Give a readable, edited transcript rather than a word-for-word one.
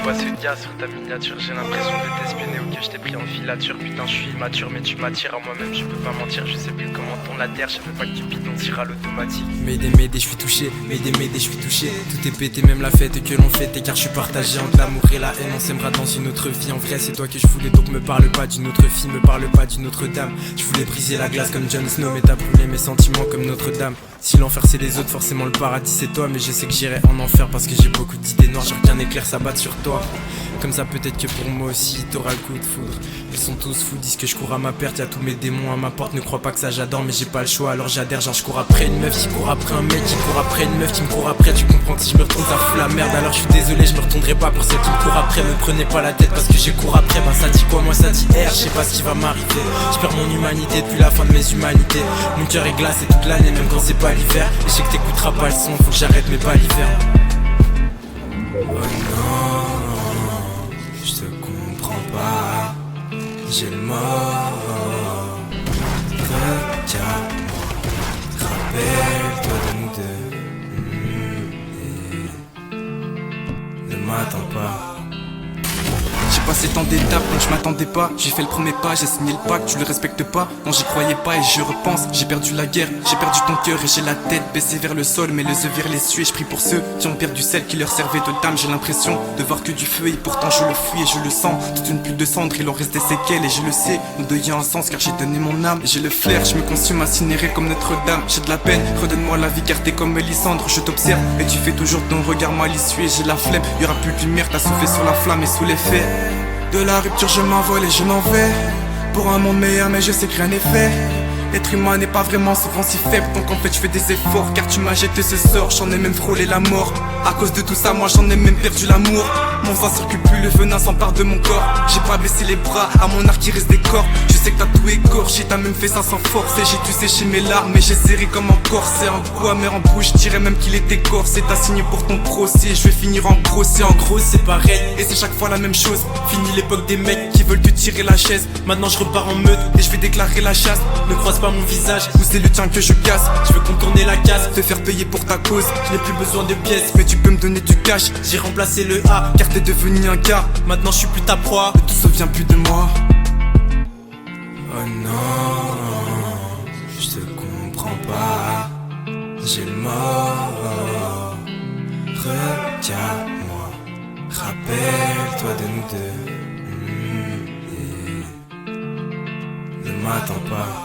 vois ce gars sur ta miniature, j'ai l'impression de t'espionner ou que je t'ai pris en filature. Putain, je suis immature, mais tu m'attires à moi-même, je peux pas mentir, je sais plus comment tourne la terre, je savais pas que Cupidon tire à l'automatique. M'aider, je suis touché, m'aider, je suis touché. Tout est pété, même la fête que l'on fête, car je suis partagé entre l'amour et la haine. On s'aimera dans une autre vie, en vrai c'est toi que je voulais, donc me parle pas d'une autre fille, me parle pas d'une autre dame. Je voulais briser la glace comme Jon Snow, mais t'as brûlé mes sentiments comme Notre-Dame. Si l'enfer c'est les autres, forcément le paradis c'est toi. Mais je sais que j'irai en enfer parce que j'ai beaucoup d'idées noires. Genre qu'un éclair s'abatte sur toi. Comme ça peut-être que pour moi aussi t'auras le coup de foudre. Ils sont tous fous, disent que je cours à ma perte. Y'a tous mes démons à ma porte, ne crois pas que ça j'adore. Mais j'ai pas le choix alors j'adhère. Genre je cours après une meuf qui court après un mec qui court après une meuf qui me court après. Tu comprends que si je me retourne ça fout la merde. Alors je suis désolé, je me retournerai pas pour celle qui me court après. Me prenez pas la tête parce que j'ai cours après. Bah ça dit quoi, moi ça dit R, je sais pas ce qui va m'arriver. Je perds mon humanité depuis la fin de mes humanités. Mon cœur est glacé toute l'année même quand c'est pas l'hiver. Et je sais que t'écouteras pas le son, faut que j'arrête mais pas l'hiver. Oh non, je te comprends pas, j'ai le mort. Retiens-moi, rappelle-toi de nous deux. Ne m'attends pas. J'ai passé tant d'étapes, donc je m'attendais pas. J'ai fait le premier pas, j'ai signé le pacte, tu le respectes pas. Non, j'y croyais pas et je repense. J'ai perdu la guerre, j'ai perdu ton cœur et j'ai la tête baissée vers le sol. Mais les yeux vers les cieux et je prie pour ceux qui ont perdu celle qui leur servait de dame. J'ai l'impression de voir que du feu et pourtant je le fuis et je le sens. Toute une pluie de cendres, il en reste des séquelles et je le sais. Nous deux y a un sens car j'ai donné mon âme. Et j'ai le flair, je me consume incinéré comme Notre-Dame. J'ai de la peine, redonne-moi la vie car t'es comme Mélisandre. Je t'observe et tu fais toujours ton regard malicieux et j'ai la flemme. Y'aura plus de lumière, t'as soufflé sur la flamme et sous l'effet de la rupture je m'envole et je m'en vais pour un monde meilleur mais je sais que rien n'est fait. L'être humain n'est pas vraiment souvent si faible. Donc en fait je fais des efforts car tu m'as jeté ce sort. J'en ai même frôlé la mort. À cause de tout ça moi j'en ai même perdu l'amour. Mon sang circule plus, le venin s'empare de mon corps. J'ai pas baissé les bras, à mon arc il reste des corps. Je sais que t'as tout égorgé, t'as même fait ça sans force. Et j'ai dû sécher mes larmes mais j'ai serré comme un corset. Un coup amer en bouche, je dirais même qu'il était corsé. T'as signé pour ton procès, je vais finir en procès. En gros c'est pareil, et c'est chaque fois la même chose. Fini l'époque des mecs qui veulent te tirer la chaise. Maintenant je repars en meute et je vais déclarer la chasse. Ne croise pas mon visage, ou c'est le tien que je casse. Je veux contourner la casse, te faire payer pour ta cause. Je n'ai plus besoin de pièces, mais tu peux me donner du cash. J'ai remplacé le A, car t'es devenu un gars. Maintenant je suis plus ta proie, ne te souviens plus de moi. Oh non, je te comprends pas, j'ai le mort. Retiens-moi, rappelle-toi de nous deux. Ne m'attends pas.